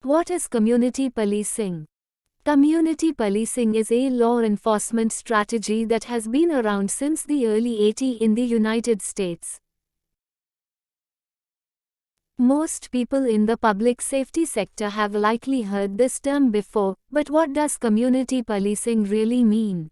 What is community policing? Community policing is a law enforcement strategy that has been around since the early 80s in the United States. Most people in the public safety sector have likely heard this term before, but what does community policing really mean?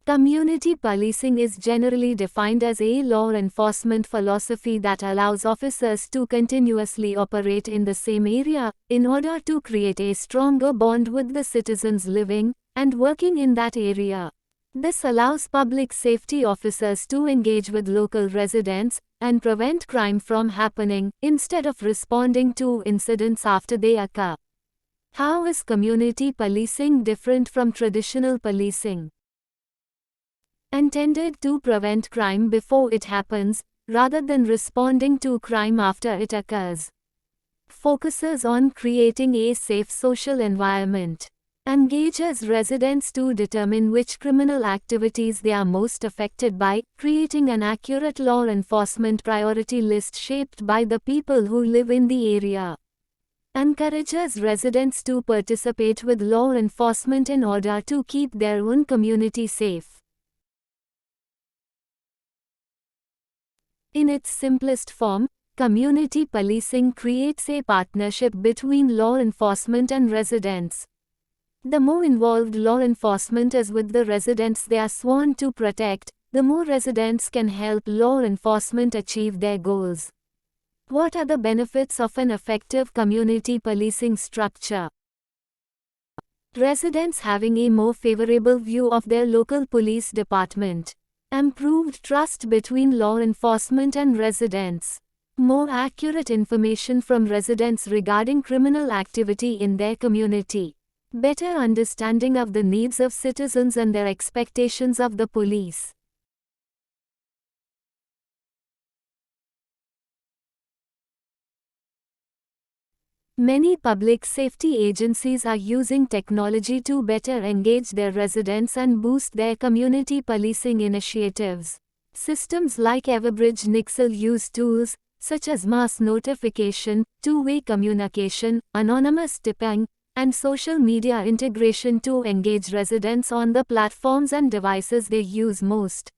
Community policing is generally defined as a law enforcement philosophy that allows officers to continuously operate in the same area, in order to create a stronger bond with the citizens living and working in that area. This allows public safety officers to engage with local residents and prevent crime from happening, instead of responding to incidents after they occur. How is community policing different from traditional policing? Intended to prevent crime before it happens, rather than responding to crime after it occurs. Focuses on creating a safe social environment. Engages residents to determine which criminal activities they are most affected by, creating an accurate law enforcement priority list shaped by the people who live in the area. Encourages residents to participate with law enforcement in order to keep their own community safe. In its simplest form, community policing creates a partnership between law enforcement and residents. The more involved law enforcement is with the residents they are sworn to protect, the more residents can help law enforcement achieve their goals. What are the benefits of an effective community policing structure? Residents having a more favorable view of their local police department. Improved trust between law enforcement and residents. More accurate information from residents regarding criminal activity in their community. Better understanding of the needs of citizens and their expectations of the police. Many public safety agencies are using technology to better engage their residents and boost their community policing initiatives. Systems like Everbridge Nixle use tools such as mass notification, two-way communication, anonymous tipping, and social media integration to engage residents on the platforms and devices they use most.